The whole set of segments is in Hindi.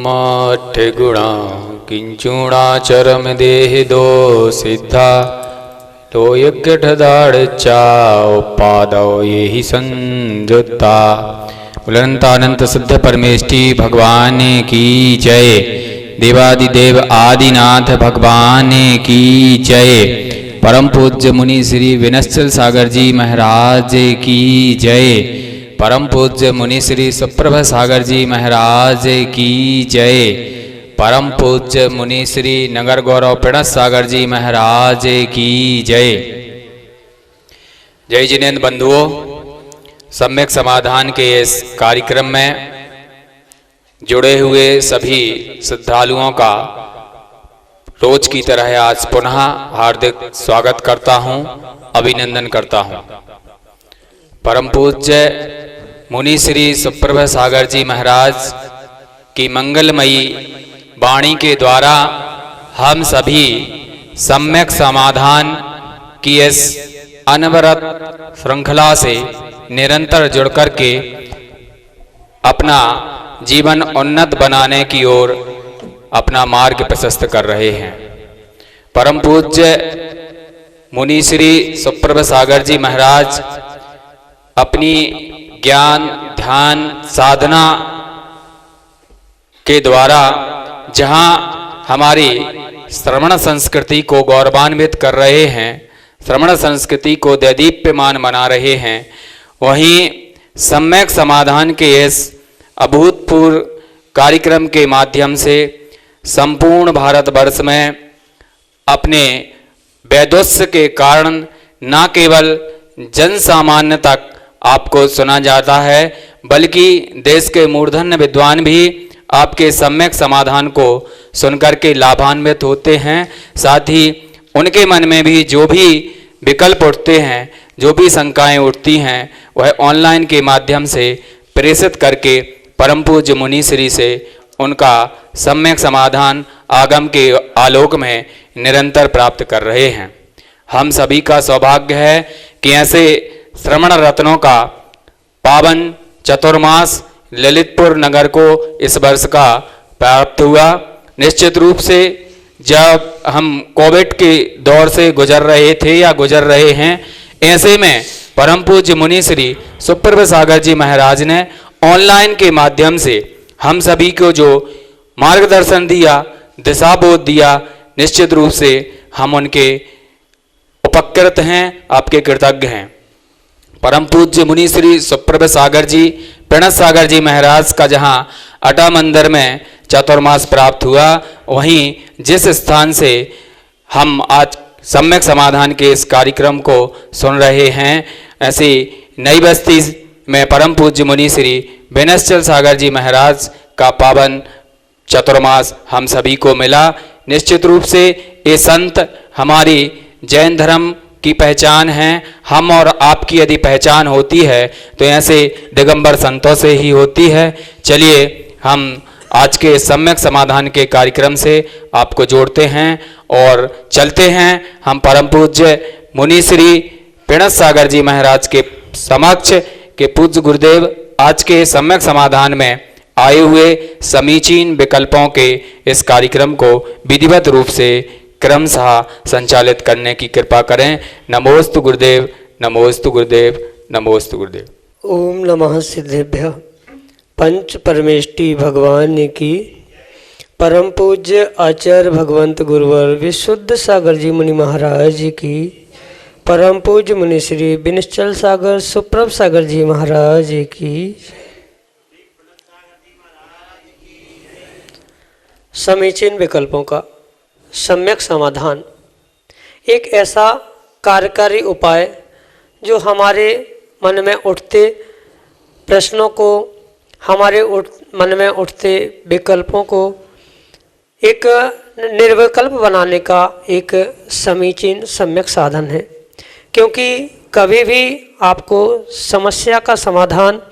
ब्रह्माठ्य गुणा किंचुणाचरम देहि दो सिद्धा तो यज्ञठदाड़चा उपादौ ये ही संयुक्ता। अनंत सिद्ध परमेष्टि भगवान की जय। देवादिदेव आदिनाथ भगवान की जय। परम पूज्य मुनि श्री विनश्चल सागर जी महाराज की जय। परम पूज्य मुनि श्री सुप्रभ सागर जी महाराज की जय। परम पूज्य मुनि श्री नगर गौरव प्रणत सागर जी महाराज की जय। जय जिनेन्द्र बंधुओं, सम्यक समाधान के इस कार्यक्रम में जुड़े हुए सभी श्रद्धालुओं का रोज की तरह आज पुनः हार्दिक स्वागत करता हूं, अभिनंदन करता हूं। परम पूज्य मुनि श्री सुप्रभ सागर जी महाराज की मंगलमयी वाणी के द्वारा हम सभी सम्यक समाधान की इस अनवरत श्रृंखला से निरंतर जुड़ कर के अपना जीवन उन्नत बनाने की ओर अपना मार्ग प्रशस्त कर रहे हैं। परम पूज्य मुनि श्री सुप्रभ सागर जी महाराज अपनी ज्ञान ध्यान साधना के द्वारा जहाँ हमारी श्रवण संस्कृति को गौरवान्वित कर रहे हैं, श्रवण संस्कृति को दैदीप्यमान बना रहे हैं, वहीं सम्यक समाधान के इस अभूतपूर्व कार्यक्रम के माध्यम से संपूर्ण भारतवर्ष में अपने वैदुष्य के कारण न केवल जन सामान्य तक आपको सुना जाता है, बल्कि देश के मूर्धन्य विद्वान भी आपके सम्यक समाधान को सुनकर के लाभान्वित होते हैं। साथ ही उनके मन में भी जो भी विकल्प उठते हैं, जो भी शंकाएं उठती हैं, वह ऑनलाइन के माध्यम से प्रेषित करके परम पूज्य मुनि श्री से उनका सम्यक समाधान आगम के आलोक में निरंतर प्राप्त कर रहे हैं। हम सभी का सौभाग्य है कि ऐसे श्रवण रत्नों का पावन चतुर्मास ललितपुर नगर को इस वर्ष का प्राप्त हुआ। निश्चित रूप से जब हम कोविड के दौर से गुजर रहे थे या गुजर रहे हैं, ऐसे में परम पूज्य मुनि श्री सुप्रभ सागर जी महाराज ने ऑनलाइन के माध्यम से हम सभी को जो मार्गदर्शन दिया, दिशा बोध दिया, निश्चित रूप से हम उनके उपकृत हैं, आपके कृतज्ञ हैं। परम पूज्य मुनि श्री सुप्रभ सागर जी प्रणत सागर जी महाराज का जहाँ अटा मंदिर में चतुर्मास प्राप्त हुआ, वहीं जिस स्थान से हम आज सम्यक समाधान के इस कार्यक्रम को सुन रहे हैं, ऐसी नई बस्ती में परम पूज्य मुनि श्री विनश्चल सागर जी महाराज का पावन चतुर्मास हम सभी को मिला। निश्चित रूप से ये संत हमारी जैन धर्म की पहचान है। हम और आपकी यदि पहचान होती है तो ऐसे दिगंबर संतों से ही होती है। चलिए हम आज के सम्यक समाधान के कार्यक्रम से आपको जोड़ते हैं और चलते हैं हम परम पूज्य मुनि श्री प्रणत सागर जी महाराज के समक्ष के पूज्य गुरुदेव आज के सम्यक समाधान में आए हुए समीचीन विकल्पों के इस कार्यक्रम को विधिवत रूप से क्रमशः संचालित करने की कृपा करें। नमोस्तु गुरुदेव, नमोस्तु गुरुदेव, नमोस्तु गुरुदेव। ओम नमः सिद्धेभ्यः। पंच परमेष्टि भगवान की परम पूज्य आचार्य भगवंत गुरुवर विशुद्ध सागर जी मुनि महाराज की, परम पूज्य मुनि श्री विनश्चल सागर सुप्रभ सागर जी महाराज की, समीचीन विकल्पों का सम्यक समाधान एक ऐसा कार्यकारी उपाय जो हमारे मन में उठते प्रश्नों को, हमारे मन में उठते विकल्पों को एक निर्विकल्प बनाने का एक समीचीन सम्यक साधन है। क्योंकि कभी भी आपको समस्या का समाधान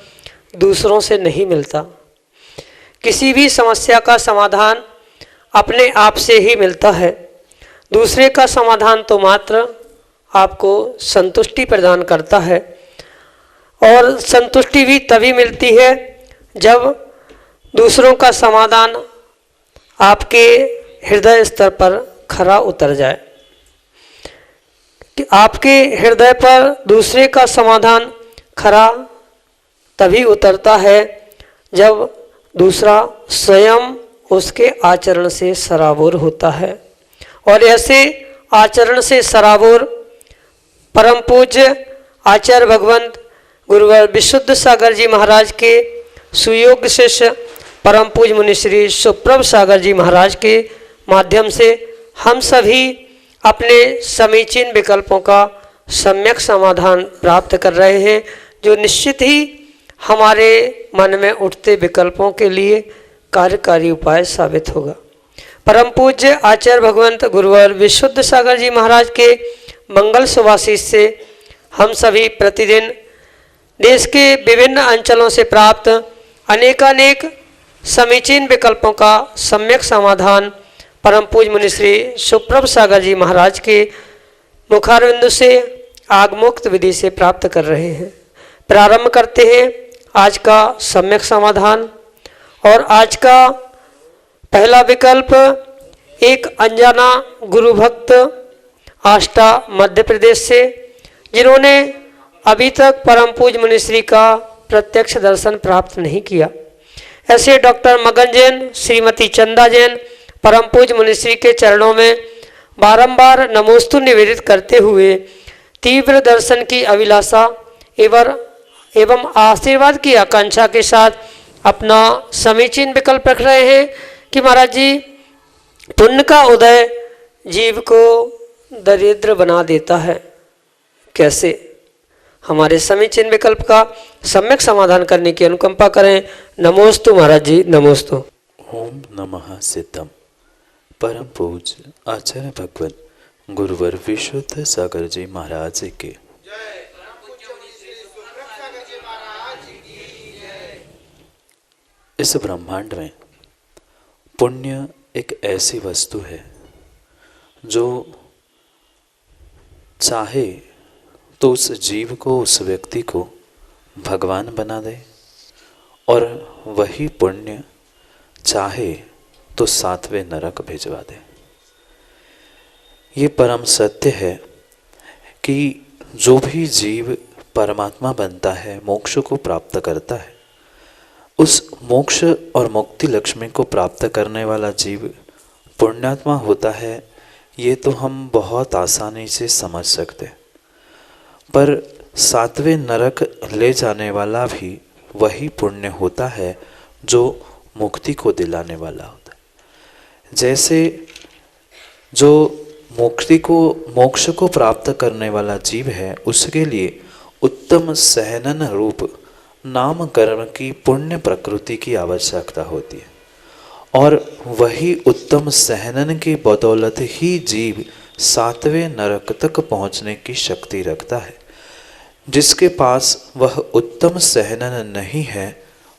दूसरों से नहीं मिलता। किसी भी समस्या का समाधान अपने आप से ही मिलता है। दूसरे का समाधान तो मात्र आपको संतुष्टि प्रदान करता है, और संतुष्टि भी तभी मिलती है जब दूसरों का समाधान आपके हृदय स्तर पर खरा उतर जाए, कि आपके हृदय पर दूसरे का समाधान खरा तभी उतरता है जब दूसरा स्वयं उसके आचरण से सराबोर होता है। और ऐसे आचरण से सराबोर परम पूज्य आचार्य भगवंत गुरुवर विशुद्ध सागर जी महाराज के सुयोग्य शिष्य परम पूज्य मुनि श्री सुप्रभ सागर जी महाराज के माध्यम से हम सभी अपने समीचीन विकल्पों का सम्यक समाधान प्राप्त कर रहे हैं, जो निश्चित ही हमारे मन में उठते विकल्पों के लिए कार्यकारी उपाय साबित होगा। परम पूज्य आचार्य भगवंत गुरुवर विशुद्ध सागर जी महाराज के मंगल सुभाशीष से हम सभी प्रतिदिन देश के विभिन्न अंचलों से प्राप्त अनेकानेक समीचीन विकल्पों का सम्यक समाधान परम पूज्य मुनि श्री सुप्रभ सागर जी महाराज के मुखारविंद से आगमुक्त विधि से प्राप्त कर रहे हैं। प्रारंभ करते हैं आज का सम्यक समाधान। और आज का पहला विकल्प एक अनजाना गुरु भक्त आष्टा मध्य प्रदेश से, जिन्होंने अभी तक परम पूज्य मुनि श्री का प्रत्यक्ष दर्शन प्राप्त नहीं किया, ऐसे डॉक्टर मगन जैन, श्रीमती चंदा जैन परम पूज्य मुनि श्री के चरणों में बारंबार नमोस्तु निवेदित करते हुए तीव्र दर्शन की अभिलाषा एवं आशीर्वाद की आकांक्षा के साथ अपना समीचीन विकल्प रख रहे हैं कि महाराज जी, पुण्य का उदय जीव को दरिद्र बना देता है। कैसे? हमारे समीचीन विकल्प का सम्यक समाधान करने की अनुकंपा करें। नमोस्तु महाराज जी, नमोस्तु। ओम नमः सिद्धम। परम पूज्य आचार्य भगवत गुरुवर विशुद्ध सागर जी महाराज के इस ब्रह्मांड में पुण्य एक ऐसी वस्तु है जो चाहे तो उस जीव को, उस व्यक्ति को भगवान बना दे, और वही पुण्य चाहे तो 7वें नरक भिजवा दे। ये परम सत्य है कि जो भी जीव परमात्मा बनता है, मोक्ष को प्राप्त करता है, उस मोक्ष और मुक्ति लक्ष्मी को प्राप्त करने वाला जीव पुण्यात्मा होता है। ये तो हम बहुत आसानी से समझ सकते हैं, पर 7वें नरक ले जाने वाला भी वही पुण्य होता है जो मुक्ति को दिलाने वाला होता है। जैसे जो मोक्ष को प्राप्त करने वाला जीव है, उसके लिए उत्तम सहनन रूप नाम कर्म की पुण्य प्रकृति की आवश्यकता होती है, और वही उत्तम सहनन की बदौलत ही जीव 7वें नरक तक पहुंचने की शक्ति रखता है। जिसके पास वह उत्तम सहनन नहीं है,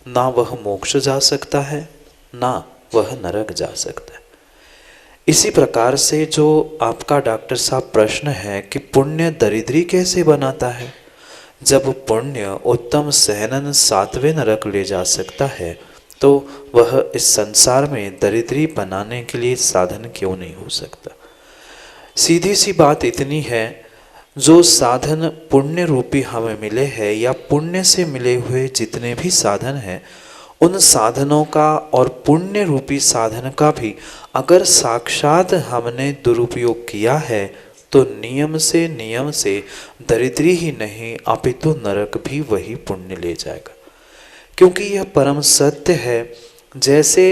ना वह मोक्ष जा सकता है, ना वह नरक जा सकता है। इसी प्रकार से जो आपका डॉक्टर साहब प्रश्न है कि पुण्य दरिद्री कैसे बनाता है, जब पुण्य उत्तम सहनन 7वें नरक ले जा सकता है, तो वह इस संसार में दरिद्री बनाने के लिए साधन क्यों नहीं हो सकता। सीधी सी बात इतनी है, जो साधन पुण्य रूपी हमें मिले हैं, या पुण्य से मिले हुए जितने भी साधन हैं, उन साधनों का और पुण्य रूपी साधन का भी अगर साक्षात हमने दुरुपयोग किया है, तो नियम से दरिद्री ही नहीं अपितु नरक भी वही पुण्य ले जाएगा। क्योंकि यह परम सत्य है। जैसे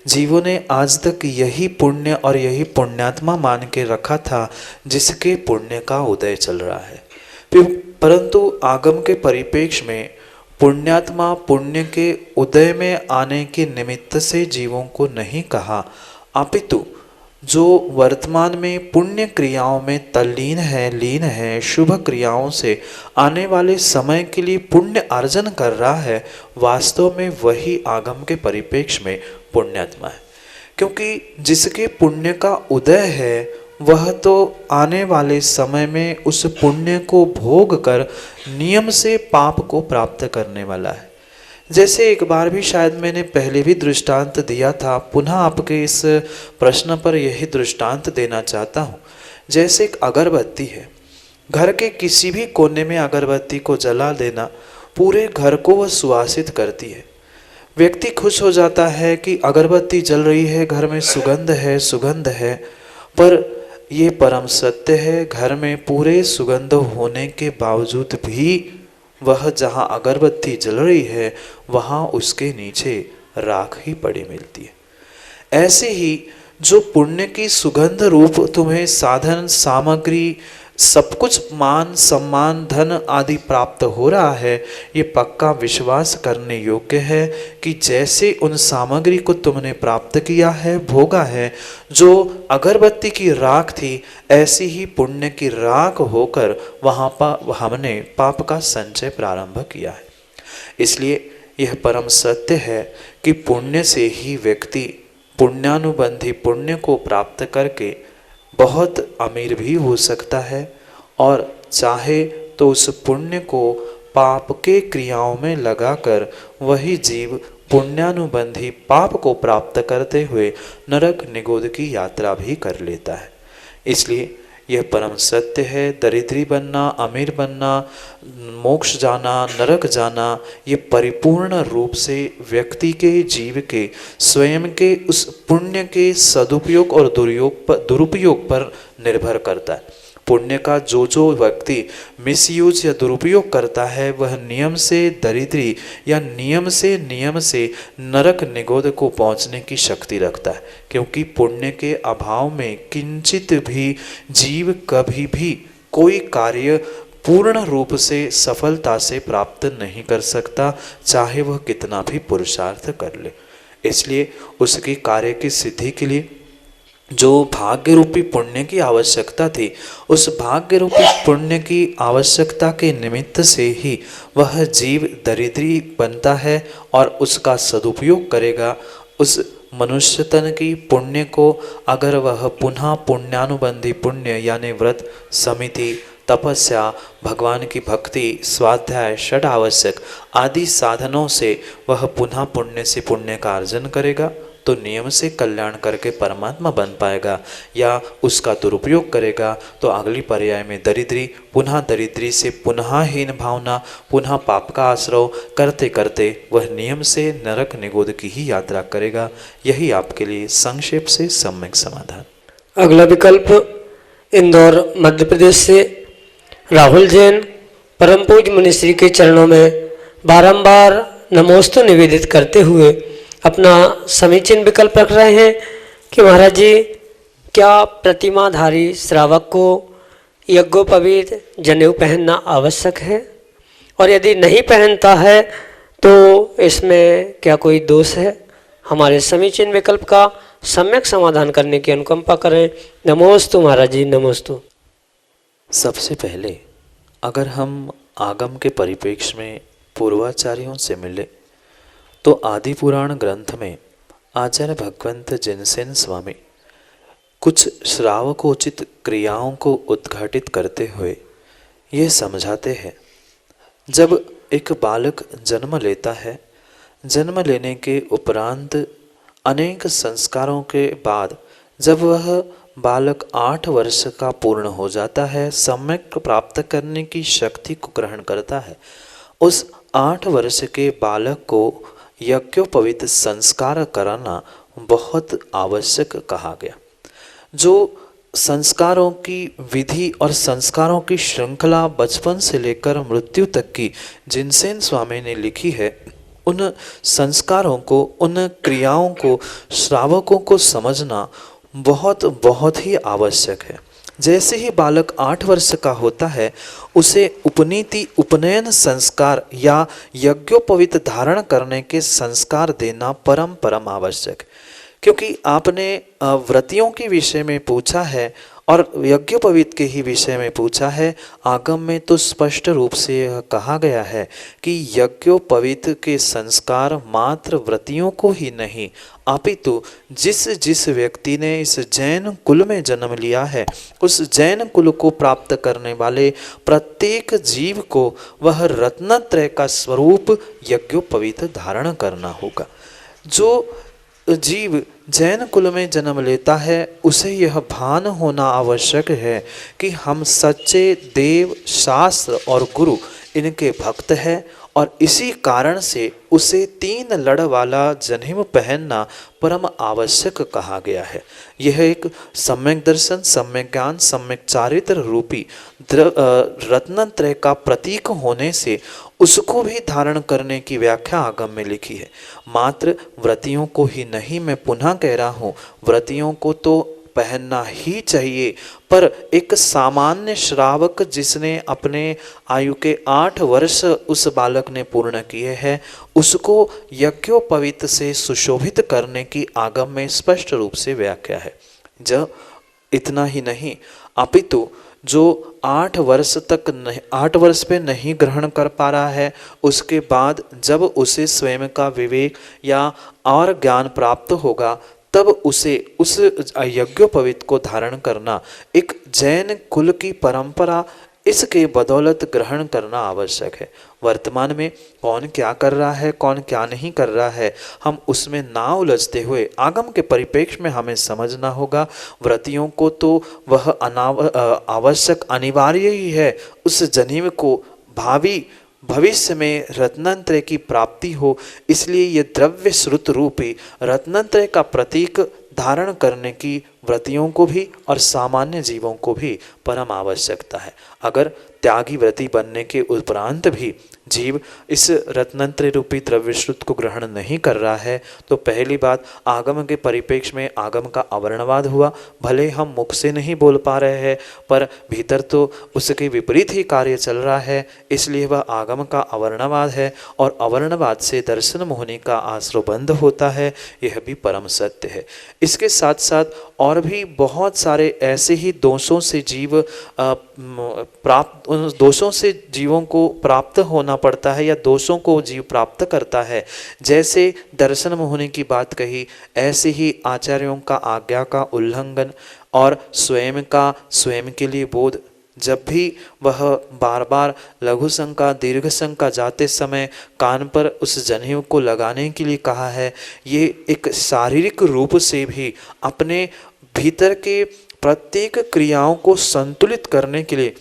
जीवों ने आज तक यही पुण्य और यही पुण्यात्मा मान के रखा था जिसके पुण्य का उदय चल रहा है, परंतु आगम के परिप्रेक्ष्य में पुण्यात्मा पुण्य के उदय में आने के निमित्त से जीवों को नहीं कहा, अपितु जो वर्तमान में पुण्य क्रियाओं में तल्लीन है, लीन है, शुभ क्रियाओं से आने वाले समय के लिए पुण्य अर्जन कर रहा है, वास्तव में वही आगम के परिप्रेक्ष्य में पुण्यात्मा है। क्योंकि जिसके पुण्य का उदय है, वह तो आने वाले समय में उस पुण्य को भोग कर नियम से पाप को प्राप्त करने वाला है। जैसे एक बार भी शायद मैंने पहले भी दृष्टांत दिया था, पुनः आपके इस प्रश्न पर यही दृष्टांत देना चाहता हूँ। जैसे एक अगरबत्ती है, घर के किसी भी कोने में अगरबत्ती को जला देना पूरे घर को वह सुवासित करती है। व्यक्ति खुश हो जाता है कि अगरबत्ती जल रही है, घर में सुगंध है। पर ये परम सत्य है, घर में पूरे सुगंध होने के बावजूद भी वह जहाँ अगरबत्ती जल रही है वहाँ उसके नीचे राख ही पड़ी मिलती है। ऐसे ही जो पुण्य की सुगंध रूप तुम्हें साधन सामग्री सब कुछ मान सम्मान धन आदि प्राप्त हो रहा है, ये पक्का विश्वास करने योग्य है कि जैसे उन सामग्री को तुमने प्राप्त किया है, भोगा है, जो अगरबत्ती की राख थी, ऐसी ही पुण्य की राख होकर वहाँ पर हमने पाप का संचय प्रारंभ किया है। इसलिए यह परम सत्य है कि पुण्य से ही व्यक्ति पुण्यानुबंधी पुण्य को प्राप्त करके बहुत अमीर भी हो सकता है, और चाहे तो उस पुण्य को पाप के क्रियाओं में लगाकर वही जीव पुण्यानुबंधी पाप को प्राप्त करते हुए नरक निगोद की यात्रा भी कर लेता है। इसलिए यह परम सत्य है, दरिद्री बनना, अमीर बनना, मोक्ष जाना, नरक जाना, ये परिपूर्ण रूप से व्यक्ति के जीव के स्वयं के उस पुण्य के सदुपयोग और दुरुपयोग पर निर्भर करता है। पुण्य का जो व्यक्ति मिसयूज या दुरुपयोग करता है वह नियम से दरिद्री या नियम से नरक निगोद को पहुंचने की शक्ति रखता है, क्योंकि पुण्य के अभाव में किंचित भी जीव कभी भी कोई कार्य पूर्ण रूप से सफलता से प्राप्त नहीं कर सकता, चाहे वह कितना भी पुरुषार्थ कर ले। इसलिए उसकी कार्य की सिद्धि के लिए जो भाग्य रूपी पुण्य की आवश्यकता थी, उस भाग्य रूपी पुण्य की आवश्यकता के निमित्त से ही वह जीव दरिद्री बनता है और उसका सदुपयोग करेगा। उस मनुष्य तन की पुण्य को अगर वह पुनः पुण्यानुबंधी पुण्य यानी व्रत, समिति, तपस्या, भगवान की भक्ति, स्वाध्याय, षड आवश्यक आदि साधनों से वह पुनः पुण्य से पुण्य का अर्जन करेगा तो नियम से कल्याण करके परमात्मा बन पाएगा, या उसका दुरुपयोग करेगा तो अगली पर्याय में दरिद्री, पुनः दरिद्री से पुनः हीन भावना, पुनः पाप का आश्रय करते करते वह नियम से नरक निगोद की ही यात्रा करेगा। यही आपके लिए संक्षेप से सम्यक समाधान। अगला विकल्प इंदौर मध्य प्रदेश से राहुल जैन परम पूज्य मुनिश्री के चरणों में बारंबार नमोस्तु निवेदित करते हुए अपना समीचीन विकल्प रख रहे हैं कि महाराज जी, क्या प्रतिमाधारी श्रावक को यज्ञोपवीत जनेऊ पहनना आवश्यक है, और यदि नहीं पहनता है तो इसमें क्या कोई दोष है? हमारे समीचीन विकल्प का सम्यक समाधान करने की अनुकंपा करें। नमोस्तु महाराज जी, नमोस्तु। सबसे पहले अगर हम आगम के परिप्रेक्ष्य में पूर्वाचार्यों से मिले तो आदि पुराण ग्रंथ में आचार्य भगवंत जिनसेन स्वामी कुछ श्रावकोचित क्रियाओं को उद्घाटित करते हुए ये समझाते हैं, जब एक बालक जन्म लेता है, जन्म लेने के उपरांत अनेक संस्कारों के बाद जब वह बालक 8 वर्ष का पूर्ण हो जाता है, सम्यक प्राप्त करने की शक्ति को ग्रहण करता है, उस 8 वर्ष के बालक को यज्ञोपवीत संस्कार कराना बहुत आवश्यक कहा गया। जो संस्कारों की विधि और संस्कारों की श्रृंखला बचपन से लेकर मृत्यु तक की जिनसेन स्वामी ने लिखी है, उन संस्कारों को, उन क्रियाओं को श्रावकों को समझना बहुत ही आवश्यक है। जैसे ही बालक 8 वर्ष का होता है, उसे उपनीति उपनयन संस्कार या यज्ञोपवीत धारण करने के संस्कार देना परम आवश्यक, क्योंकि आपने व्रतियों के विषय में पूछा है और यज्ञोपवीत के ही विषय में पूछा है। आगम में तो स्पष्ट रूप से यह कहा गया है कि यज्ञोपवीत के संस्कार मात्र व्रतियों को ही नहीं अपितु जिस जिस व्यक्ति ने इस जैन कुल में जन्म लिया है उस जैन कुल को प्राप्त करने वाले प्रत्येक जीव को वह रत्नत्रय का स्वरूप यज्ञोपवीत धारण करना होगा। जो जीव जैन कुल में जन्म लेता है उसे यह भान होना आवश्यक है कि हम सच्चे देव, शास्त्र और गुरु इनके भक्त हैं और इसी कारण से उसे 3 लड़ वाला जनेऊ पहनना परम आवश्यक कहा गया है। यह एक सम्यक दर्शन, सम्यक ज्ञान, सम्यक चारित्र रूपी रत्नत्रय का प्रतीक होने से उसको भी धारण करने की व्याख्या आगम में लिखी है। मात्र व्रतियों को ही नहीं, मैं पुनः कह रहा हूँ, व्रतियों को तो पहनना ही चाहिए, पर एक सामान्य श्रावक जिसने अपने आयु के 8 वर्ष उस बालक ने पूर्ण किए हैं उसको यज्ञोपवीत से सुशोभित करने की आगम में स्पष्ट रूप से व्याख्या है। जब इतना ही नहीं अपितु जो 8 वर्ष पे नहीं ग्रहण कर पा रहा है उसके बाद जब उसे स्वयं का विवेक या और ज्ञान प्राप्त होगा तब उसे उस यज्ञोपवीत को धारण करना एक जैन कुल की परंपरा इसके बदौलत ग्रहण करना आवश्यक है। वर्तमान में कौन क्या कर रहा है, कौन क्या नहीं कर रहा है, हम उसमें ना उलझते हुए आगम के परिप्रेक्ष्य में हमें समझना होगा। व्रतियों को तो वह आवश्यक अनिवार्य ही है उस जनेऊ को भविष्य में रत्नत्रय की प्राप्ति हो, इसलिए ये द्रव्य श्रुत रूपी रत्नत्रय का प्रतीक धारण करने की व्रतियों को भी और सामान्य जीवों को भी परम आवश्यकता है। अगर त्यागी व्रति बनने के उपरांत भी जीव इस रत्नत्रय रूपी द्रव्यश्रुत को ग्रहण नहीं कर रहा है तो पहली बात आगम के परिप्रेक्ष्य में आगम का अवर्णवाद हुआ। भले हम मुख से नहीं बोल पा रहे हैं पर भीतर तो उसके विपरीत ही कार्य चल रहा है, इसलिए वह आगम का अवर्णवाद है और अवर्णवाद से दर्शन मोहनी का आश्रयबंध होता है, यह भी परम सत्य है। इसके साथ साथ और भी बहुत सारे ऐसे ही दोषों से जीवों को प्राप्त होना पड़ता है या दोषों को जीव प्राप्त करता है। जैसे दर्शन मोहनी की बात कही, ऐसे ही आचार्यों का आज्ञा का उल्लंघन और स्वयं के लिए बोध। जब भी वह बार बार लघु शंका दीर्घ शंका जाते समय कान पर उस जनेऊ को लगाने के लिए कहा है, ये एक शारीरिक रूप से भी अपने भीतर के प्रत्येक क्रियाओं को संतुलित करने के लिए,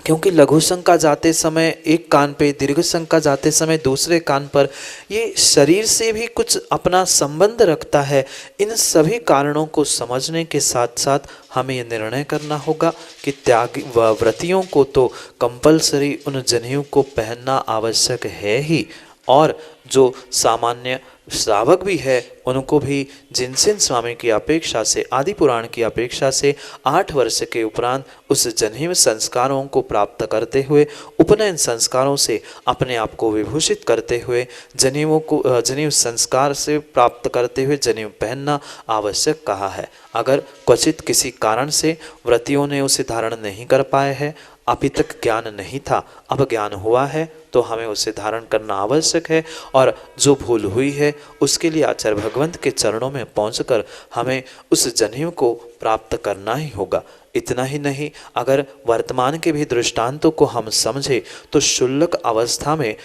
क्योंकि लघु शंका जाते समय एक कान पे, दीर्घ शंका जाते समय दूसरे कान पर, ये शरीर से भी कुछ अपना संबंध रखता है। इन सभी कारणों को समझने के साथ साथ हमें यह निर्णय करना होगा कि त्यागी व्रतियों को तो कंपलसरी उन जनेऊ को पहनना आवश्यक है ही, और जो सामान्य श्रावक भी है उनको भी जिनसेन स्वामी की अपेक्षा से, आदि पुराण की अपेक्षा से 8 वर्ष के उपरांत उस जनेऊ संस्कारों को प्राप्त करते हुए, उपनयन संस्कारों से अपने आप को विभूषित करते हुए, जनेऊ संस्कार से प्राप्त करते हुए जनेऊ पहनना आवश्यक कहा है। अगर क्वचित किसी कारण से व्रतियों ने उसे धारण नहीं कर पाए हैं, अभी तक ज्ञान नहीं था, अब ज्ञान हुआ है तो हमें उसे धारण करना आवश्यक है, और जो भूल हुई है उसके लिए आचार्य भगवंत के चरणों में पहुंचकर हमें उस जनेऊ को प्राप्त करना ही होगा। इतना ही नहीं, अगर वर्तमान के भी दृष्टांतों को हम समझे तो शुल्लक अवस्था में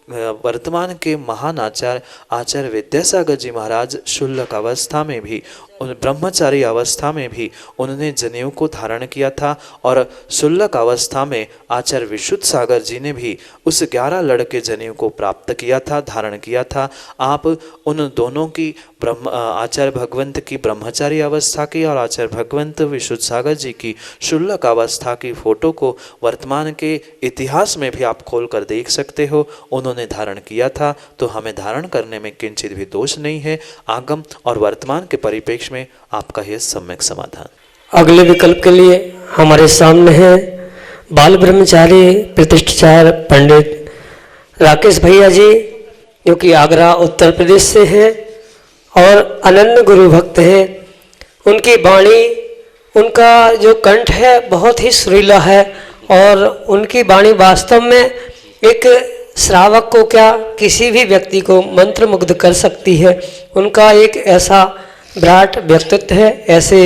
वर्तमान के महान आचार्य विद्यासागर जी महाराज शुल्लक अवस्था में भी, उन ब्रह्मचारी अवस्था में भी उन्होंने जनेऊ को धारण किया था, और शुल्लक अवस्था में आचार्य विशुद्ध सागर जी ने भी उस 11 लड़के जनेऊ को प्राप्त किया था, धारण किया था। आप उन दोनों की आचार्य भगवंत की ब्रह्मचारी अवस्था की और आचार्य भगवंत विशुद्ध सागर जी की शुल्लक अवस्था की फोटो को वर्तमान के इतिहास में भी आप खोल कर देख सकते हो। उन्होंने धारण किया था तो हमें धारण करने में किंचित भी दोष नहीं है। आगम और वर्तमान के परिप्रेक्ष्य में आपका यह सम्यक समाधान। अगले विकल्प के लिए हमारे सामने है बाल ब्रह्मचारी प्रतिष्ठाचार्य पंडित राकेश भैया जी, जो कि आगरा उत्तर प्रदेश से हैं और अनन्य गुरु भक्त हैं। उनकी वाणी उनका जो कंठ है बहुत ही सुरीला है और उनकी वाणी वास्तव में एक श्रावक को क्या किसी भी व्यक्ति को मंत्रमुग्ध कर सकती है। उनका एक ऐसा विराट व्यक्तित्व है। ऐसे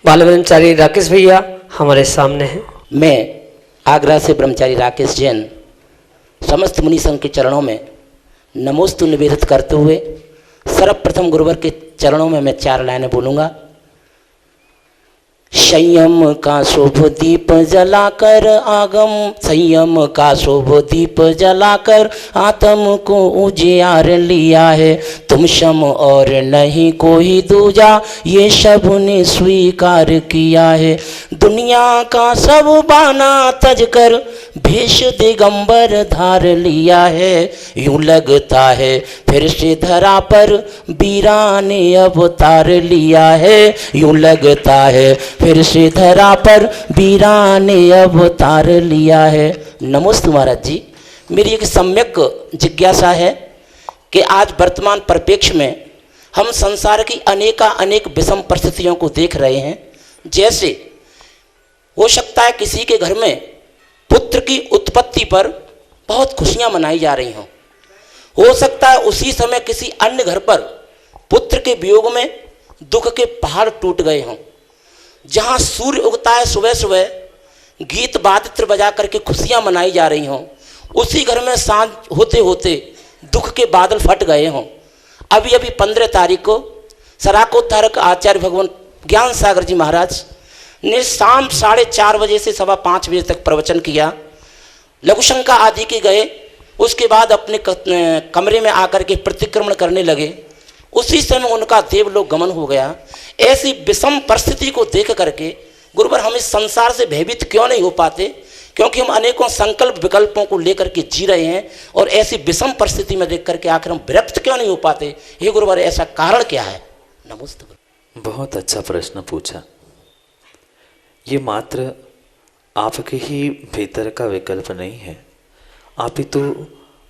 बाल ब्रह्मचारी राकेश भैया हमारे सामने हैं। मैं आगरा से ब्रह्मचारी राकेश जैन समस्त मुनि संघ के चरणों में नमोस्तु निवेदित करते हुए सर्वप्रथम गुरुवर के चरणों में मैं 4 लाइनें बोलूँगा। संयम का शुभ दीप जलाकर आगम, संयम का शुभ दीप जलाकर आत्म को उजियार लिया है। तुम शम और नहीं कोई दूजा, ये सब ने स्वीकार किया है। दुनिया का सब बाना तज कर भेष दिगंबर धार लिया है। यूं लगता है फिर से धरा पर वीरा ने अवतार लिया है। यूं लगता है फिर से धरा पर वीरा ने अवतार लिया है। नमोस्तु महाराज जी। मेरी एक सम्यक जिज्ञासा है कि आज वर्तमान परिप्रेक्ष्य में हम संसार की अनेक विषम परिस्थितियों को देख रहे हैं। जैसे हो सकता है किसी के घर में पुत्र की उत्पत्ति पर बहुत खुशियां मनाई जा रही हों। हो सकता है उसी समय किसी अन्य घर पर पुत्र के वियोग में दुख के पहाड़ टूट गए हों। जहाँ सूर्य उगता है सुबह सुबह गीत वादित्र बजा करके खुशियाँ मनाई जा रही हों, उसी घर में सांझ होते होते दुख के बादल फट गए हों। अभी 15 तारीख को सराकोद्धारक आचार्य भगवान ज्ञान सागर जी महाराज ने शाम 4:30 बजे से 5:15 बजे तक प्रवचन किया। लघुशंका आदि के गए, उसके बाद अपने कमरे में आकर के प्रतिक्रमण करने लगे। उसी समय उनका देवलोक गमन हो गया। ऐसी विषम परिस्थिति को देख करके गुरुवर हम इस संसार से भयभीत क्यों नहीं हो पाते? क्योंकि हम अनेकों संकल्प विकल्पों को लेकर के जी रहे हैं और ऐसी विषम परिस्थिति में देख करके आखिर हम विरक्त क्यों नहीं हो पाते? हे गुरुवर, ऐसा कारण क्या है? नमस्ते। बहुत अच्छा प्रश्न पूछा। ये मात्र आपके ही भीतर का विकल्प नहीं है, अपितु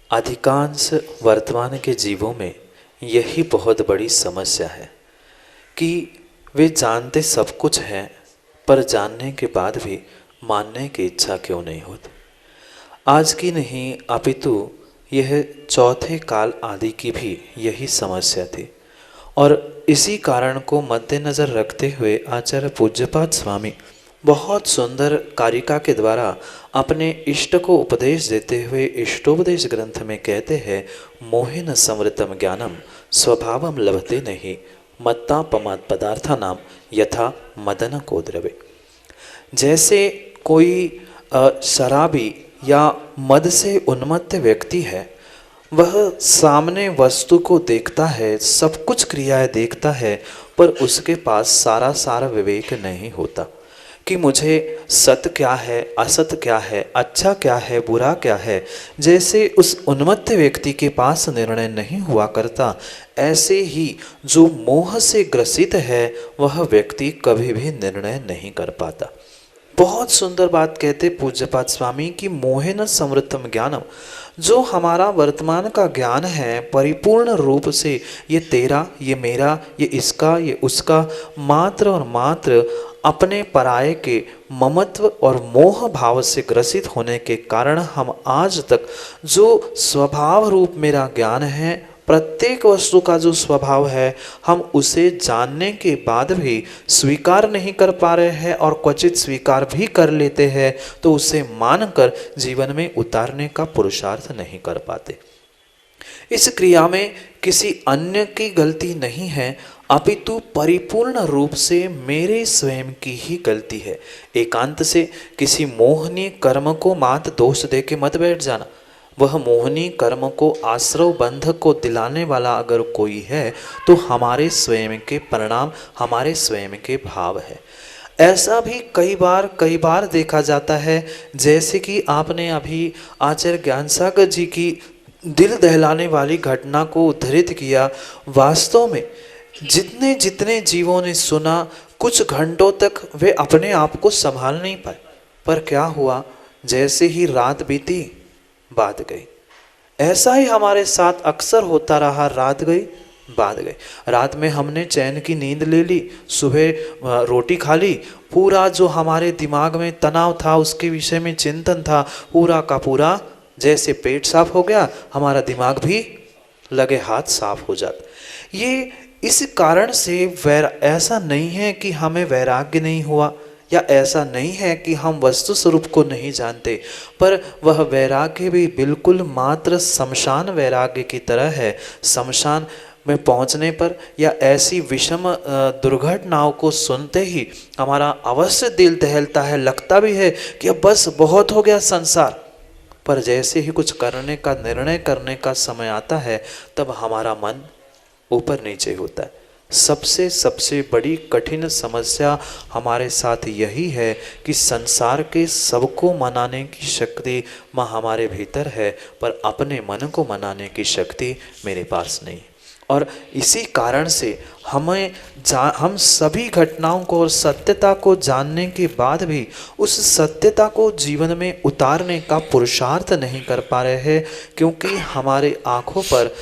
अधिकांश वर्तमान के जीवों में यही बहुत बड़ी समस्या है कि वे जानते सब कुछ है, पर जानने के बाद भी मानने की इच्छा क्यों नहीं होती। आज की नहीं अपितु यह चौथे काल आदि की भी यही समस्या थी और इसी कारण को मद्देनज़र रखते हुए आचार्य पूज्यपाद स्वामी बहुत सुंदर कारिका के द्वारा अपने इष्ट को उपदेश देते हुए इष्टोपदेश ग्रंथ में कहते हैं, मोहेन संवृतम ज्ञानम स्वभावम लभते नहीं मत्ता पमाद पदार्था नाम यथा मदन को द्रवे। जैसे कोई शराबी या मद से उन्मत्त व्यक्ति है, वह सामने वस्तु को देखता है, सब कुछ क्रियाएं देखता है, पर उसके पास सारा विवेक नहीं होता कि मुझे सत्य क्या है, असत्य क्या है, अच्छा क्या है, बुरा क्या है। जैसे उस उन्मत्त व्यक्ति के पास निर्णय नहीं हुआ करता, ऐसे ही जो मोह से ग्रसित है वह व्यक्ति कभी भी निर्णय नहीं कर पाता। बहुत सुंदर बात कहते पूज्यपाद स्वामी कि मोहेन समृद्धम ज्ञानम, जो हमारा वर्तमान का ज्ञान है परिपूर्ण रूप से ये तेरा, ये मेरा, ये इसका, ये उसका, मात्र और मात्र अपने पराये के ममत्व और मोह भाव से ग्रसित होने के कारण हम आज तक जो स्वभाव रूप मेरा ज्ञान है, प्रत्येक वस्तु का जो स्वभाव है, हम उसे जानने के बाद भी स्वीकार नहीं कर पा रहे हैं और क्वचित स्वीकार भी कर लेते हैं तो उसे मानकर जीवन में उतारने का पुरुषार्थ नहीं कर पाते। इस क्रिया में किसी अन्य की गलती नहीं है, अपितु परिपूर्ण रूप से मेरे स्वयं की ही गलती है। एकांत से किसी मोहनीय कर्म को मात दोष दे के मत बैठ जाना। वह मोहनीय कर्म को आश्रव बंध को दिलाने वाला अगर कोई है तो हमारे स्वयं के परिणाम, हमारे स्वयं के भाव है। ऐसा भी कई बार देखा जाता है, जैसे कि आपने अभी आचार्य ज्ञान सागर जी की दिल दहलाने वाली घटना को उद्धृत किया। वास्तव में जितने जीवों ने सुना, कुछ घंटों तक वे अपने आप को संभाल नहीं पाए, पर क्या हुआ, जैसे ही रात बीती बात गई। ऐसा ही हमारे साथ अक्सर होता रहा, रात गई बात गई। रात में हमने चैन की नींद ले ली, सुबह रोटी खा ली, पूरा जो हमारे दिमाग में तनाव था, उसके विषय में चिंतन था, पूरा का पूरा जैसे पेट साफ हो गया, हमारा दिमाग भी लगे हाथ साफ हो जाता। ये इस कारण से ऐसा नहीं है कि हमें वैराग्य नहीं हुआ, या ऐसा नहीं है कि हम वस्तु स्वरूप को नहीं जानते, पर वह वैराग्य भी बिल्कुल मात्र शमशान वैराग्य की तरह है। शमशान में पहुंचने पर या ऐसी विषम दुर्घटनाओं को सुनते ही हमारा अवश्य दिल दहलता है, लगता भी है कि अब बस बहुत हो गया संसार। पर जैसे ही कुछ करने का निर्णय करने का समय आता है, तब हमारा मन ऊपर नीचे होता है। सबसे बड़ी कठिन समस्या हमारे साथ यही है कि संसार के सबको मनाने की शक्ति माँ हमारे भीतर है, पर अपने मन को मनाने की शक्ति मेरे पास नहीं। और इसी कारण से हम सभी घटनाओं को और सत्यता को जानने के बाद भी उस सत्यता को जीवन में उतारने का पुरुषार्थ नहीं कर पा रहे हैं, क्योंकि हमारे आँखों पर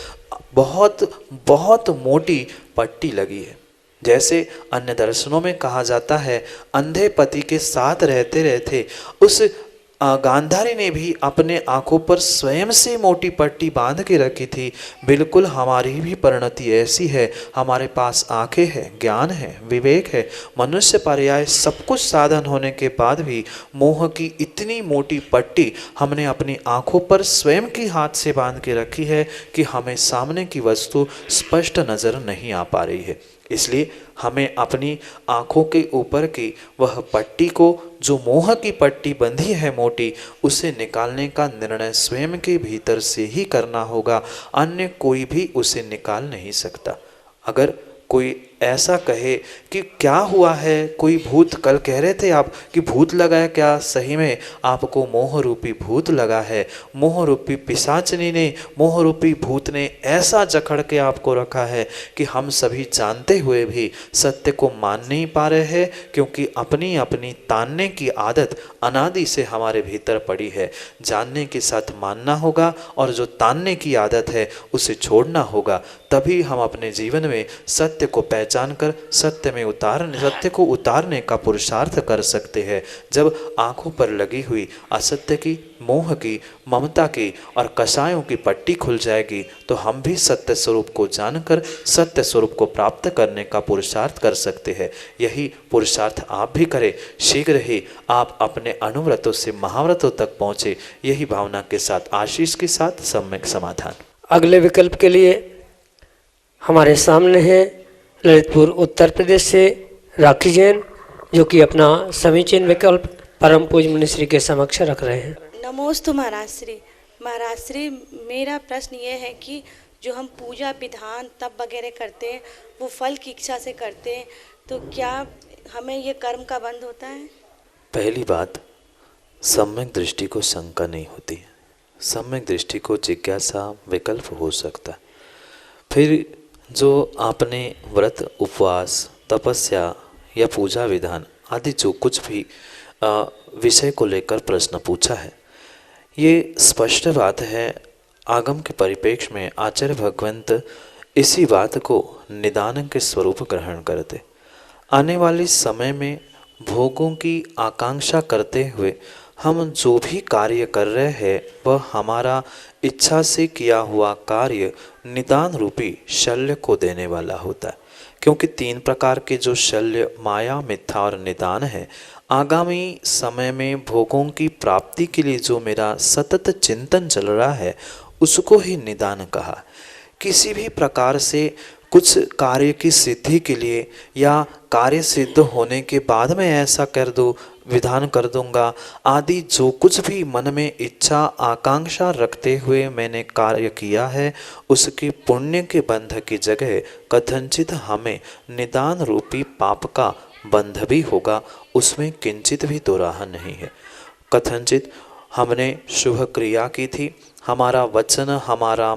बहुत मोटी पट्टी लगी है। जैसे अन्य दर्शनों में कहा जाता है, अंधे पति के साथ रहते रहते उस गांधारी ने भी अपने आंखों पर स्वयं से मोटी पट्टी बांध के रखी थी। बिल्कुल हमारी भी परिणति ऐसी है। हमारे पास आंखें हैं, ज्ञान है, विवेक है, मनुष्य पर्याय सब कुछ साधन होने के बाद भी मोह की इतनी मोटी पट्टी हमने अपनी आंखों पर स्वयं की हाथ से बांध के रखी है कि हमें सामने की वस्तु स्पष्ट नजर नहीं आ पा रही है। इसलिए हमें अपनी आँखों के ऊपर की वह पट्टी को, जो मोह की पट्टी बंधी है मोटी, उसे निकालने का निर्णय स्वयं के भीतर से ही करना होगा। अन्य कोई भी उसे निकाल नहीं सकता। अगर कोई ऐसा कहे कि क्या हुआ है, कोई भूत, कल कह रहे थे आप कि भूत लगा है, क्या सही में आपको मोह रूपी भूत लगा है? मोह रूपी पिशाचनी ने, मोह रूपी भूत ने ऐसा जकड़ के आपको रखा है कि हम सभी जानते हुए भी सत्य को मान नहीं पा रहे हैं, क्योंकि अपनी अपनी तानने की आदत अनादि से हमारे भीतर पड़ी है। जानने के साथ मानना होगा, और जो तानने की आदत है उसे छोड़ना होगा। तभी हम अपने जीवन में सत्य को पहचान कर सत्य को उतारने का पुरुषार्थ कर सकते हैं। जब आंखों पर लगी हुई असत्य की, मोह की, ममता की और कषायों की पट्टी खुल जाएगी, तो हम भी सत्य स्वरूप को जानकर सत्य स्वरूप को प्राप्त करने का पुरुषार्थ कर सकते हैं। यही पुरुषार्थ आप भी करें। शीघ्र ही आप अपने अनुव्रतों से महाव्रतों तक पहुँचे। यही भावना के साथ, आशीष के साथ सम्यक समाधान। अगले विकल्प के लिए हमारे सामने है ललितपुर उत्तर प्रदेश से राखी जैन, जो कि अपना समीचीन विकल्प परम पूज्य मुनिश्री के समक्ष रख रहे हैं। नमोस्तु महाराज श्री। महाराज श्री, मेरा प्रश्न ये है कि जो हम पूजा विधान तप वगैरह करते हैं, वो फल की इच्छा से करते हैं, तो क्या हमें ये कर्म का बंध होता है? पहली बात, सम्यक दृष्टि को शंका नहीं होती। सम्यक दृष्टि को जिज्ञासा विकल्प हो सकता। फिर जो आपने व्रत, उपवास, तपस्या या पूजा विधान आदि जो कुछ भी विषय को लेकर प्रश्न पूछा है, ये स्पष्ट बात है। आगम के परिप्रेक्ष्य में आचार्य भगवंत इसी बात को निदान के स्वरूप ग्रहण करते। आने वाले समय में भोगों की आकांक्षा करते हुए हम जो भी कार्य कर रहे हैं, वह हमारा इच्छा से किया हुआ कार्य निदान रूपी शल्य को देने वाला होता है। क्योंकि 3 प्रकार के जो शल्य, माया, मिथ्या और निदान है, आगामी समय में भोगों की प्राप्ति के लिए जो मेरा सतत चिंतन चल रहा है, उसको ही निदान कहा। किसी भी प्रकार से कुछ कार्य की सिद्धि के लिए या कार्य सिद्ध होने के बाद में ऐसा कर दो, विधान कर दूंगा आदि जो कुछ भी मन में इच्छा आकांक्षा रखते हुए मैंने कार्य किया है, उसके पुण्य के बंध की जगह कथनचित हमें निदान रूपी पाप का बंध भी होगा। उसमें किंचित भी दो राह नहीं है। कथनचित हमने शुभ क्रिया की थी, हमारा वचन, हमारा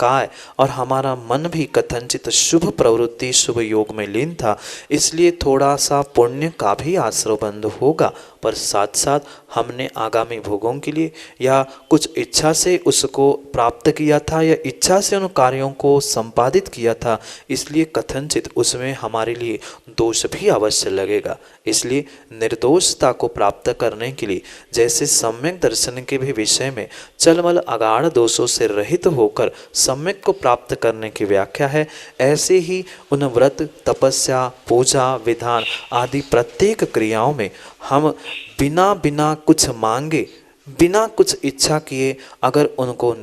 काय और हमारा मन भी कथनचित शुभ प्रवृत्ति, शुभ योग में लीन था। इसलिए थोड़ा सा पुण्य का भी आश्रयबंध होगा, पर साथ साथ हमने आगामी भोगों के लिए या कुछ इच्छा से उसको प्राप्त किया था या इच्छा से उन कार्यों को संपादित किया था, इसलिए कथनचित उसमें हमारे लिए दोष भी अवश्य लगेगा। इसलिए निर्दोषता को प्राप्त करने के लिए जैसे सम्यक दर्शन के भी विषय में चलमल अगाढ़ दोषों से रहित होकर सम्यक को प्राप्त करने की व्याख्या है, ऐसे ही उन व्रत, तपस्या, पूजा, विधान आदि प्रत्येक क्रियाओं में हम बिना कुछ मांगे, बिना कुछ इच्छा किए अगर उनको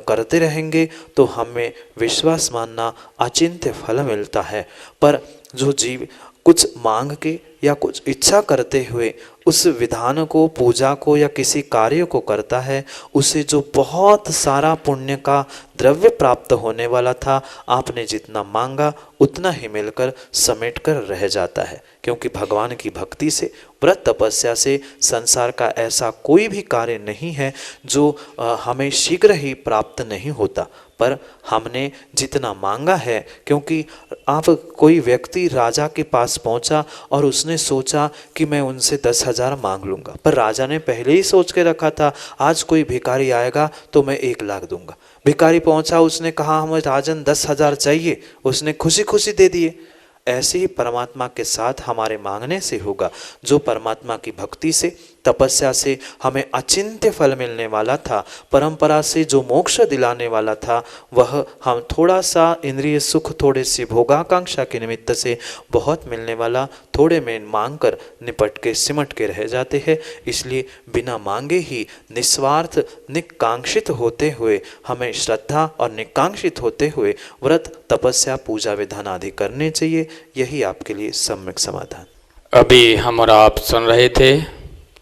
करते रहेंगे तो हमें विश्वास मानना अचिंत्य फल मिलता है। पर जो जीव कुछ मांग के या कुछ इच्छा करते हुए उस विधान को, पूजा को या किसी कार्य को करता है, उसे जो बहुत सारा पुण्य का द्रव्य प्राप्त होने वाला था, आपने जितना मांगा उतना ही मिलकर समेट कर रह जाता है। क्योंकि भगवान की भक्ति से, व्रत तपस्या से संसार का ऐसा कोई भी कार्य नहीं है जो हमें शीघ्र ही प्राप्त नहीं होता। पर हमने जितना मांगा है, क्योंकि आप कोई व्यक्ति राजा के पास पहुंचा और उसने सोचा कि मैं उनसे 10,000 मांग लूँगा, पर राजा ने पहले ही सोच के रखा था आज कोई भिखारी आएगा तो मैं 1 लाख दूंगा। भिखारी पहुंचा, उसने कहा हमें राजन 10,000 चाहिए, उसने खुशी खुशी दे दिए। ऐसे ही परमात्मा के साथ हमारे मांगने से होगा। जो परमात्मा की भक्ति से, तपस्या से हमें अचिंत्य फल मिलने वाला था, परंपरा से जो मोक्ष दिलाने वाला था, वह हम थोड़ा सा इंद्रिय सुख, थोड़े सी भोगाकांक्षा के निमित्त से बहुत मिलने वाला थोड़े में मांग कर निपट के सिमट के रह जाते हैं। इसलिए बिना मांगे ही निस्वार्थ, निकांक्षित होते हुए, हमें श्रद्धा और निकांक्षित होते हुए व्रत, तपस्या, पूजा, विधान आदि करने चाहिए। यही आपके लिए सम्यक समाधान। अभी हम और आप सुन रहे थे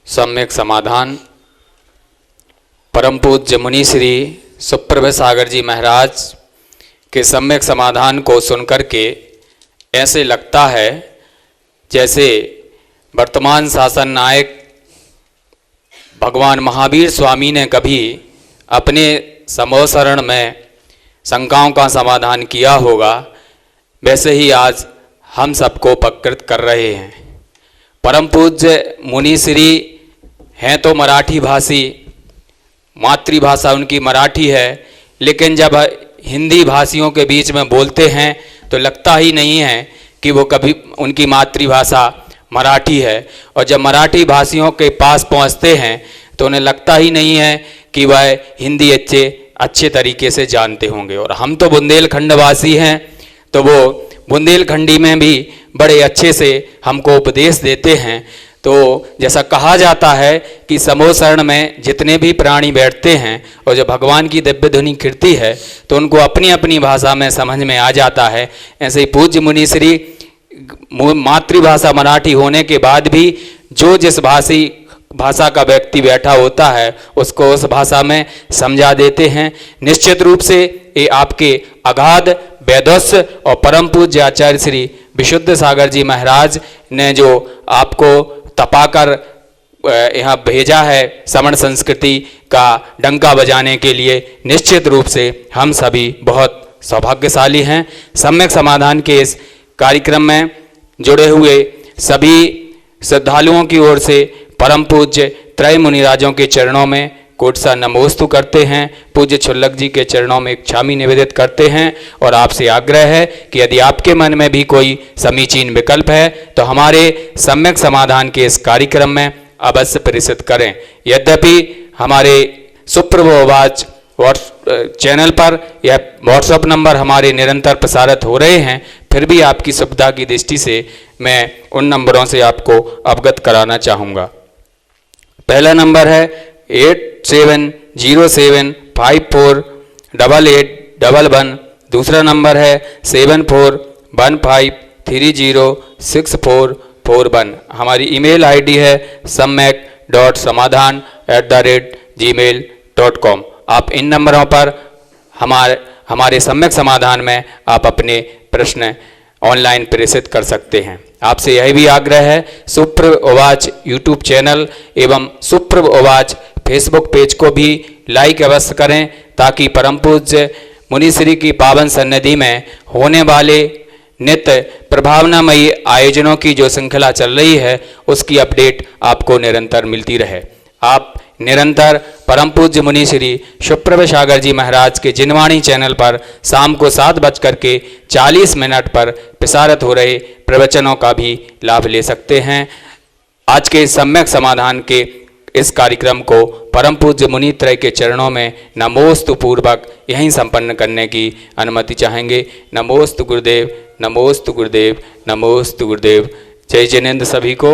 सम्यक समाधान परम पूज्य मुनि श्री सुप्रभ सागर जी महाराज के सम्यक समाधान को सुनकर के ऐसे लगता है जैसे वर्तमान शासन नायक भगवान महावीर स्वामी ने कभी अपने समोसरण में शंकाओं का समाधान किया होगा, वैसे ही आज हम सबको उपकृत कर रहे हैं। परम पूज्य मुनि श्री हैं तो मराठी भाषी, मातृभाषा उनकी मराठी है, लेकिन जब हिंदी भाषियों के बीच में बोलते हैं तो लगता ही नहीं है कि वो कभी उनकी मातृभाषा मराठी है, और जब मराठी भाषियों के पास पहुंचते हैं तो उन्हें लगता ही नहीं है कि वह हिंदी अच्छे तरीके से जानते होंगे। और हम तो बुंदेलखंड वासी हैं, तो वो बुंदेलखंडी में भी बड़े अच्छे से हमको उपदेश देते हैं। तो जैसा कहा जाता है कि समोसरण में जितने भी प्राणी बैठते हैं और जो भगवान की दिव्य ध्वनि कीर्ति है तो उनको अपनी अपनी भाषा में समझ में आ जाता है। ऐसे ही पूज्य मुनि श्री मातृभाषा मराठी होने के बाद भी जो जिस भाषा का व्यक्ति बैठा होता है उसको उस भाषा में समझा देते हैं। निश्चित रूप से ये आपके अगाध वैदस्य और परम पूज्य आचार्य श्री विशुद्ध सागर जी महाराज ने जो आपको तपाकर यहाँ भेजा है श्रवण संस्कृति का डंका बजाने के लिए, निश्चित रूप से हम सभी बहुत सौभाग्यशाली हैं। सम्यक समाधान के इस कार्यक्रम में जुड़े हुए सभी श्रद्धालुओं की ओर से परम पूज्य त्रय मुनिराजों के चरणों में कोटसा नमोस्तु करते हैं, पूज्य छुल्लक जी के चरणों में क्षामी निवेदित करते हैं और आपसे आग्रह है कि यदि आपके मन में भी कोई समीचीन विकल्प है तो हमारे सम्यक समाधान के इस कार्यक्रम में अवश्य प्रेषित करें। यद्यपि हमारे सुप्रभोवाच चैनल पर यह व्हाट्सएप नंबर हमारे निरंतर प्रसारित हो रहे हैं, फिर भी आपकी सुविधा की दृष्टि से मैं उन नंबरों से आपको अवगत कराना चाहूँगा। पहला नंबर है 8707548811। दूसरा नंबर है 7415306441। हमारी ईमेल आईडी है samyak.samadhan@gmail.com। आप इन नंबरों पर हमारे सम्यक समाधान में आप अपने प्रश्न ऑनलाइन प्रेषित कर सकते हैं। आपसे यह भी आग्रह है, सुप्रभ उवाच यूट्यूब चैनल एवं सुप्रभ उवाच फेसबुक पेज को भी लाइक अवश्य करें, ताकि परम पूज्य मुनिश्री की पावन सन्निधि में होने वाले नित्य प्रभावनामयी आयोजनों की जो श्रृंखला चल रही है उसकी अपडेट आपको निरंतर मिलती रहे। आप निरंतर परम पूज्य मुनिश्री सुप्रभ सागर जी महाराज के जिनवाणी चैनल पर शाम को 7:40 पर प्रसारित हो रहे प्रवचनों का भी लाभ ले सकते हैं। आज के सम्यक समाधान के इस कार्यक्रम को परम पूज्य मुनित्रय के चरणों में नमोस्तु पूर्वक यहीं संपन्न करने की अनुमति चाहेंगे। नमोस्तु गुरुदेव, नमोस्तु गुरुदेव, नमोस्तु गुरुदेव। जय जिनेंद्र सभी को।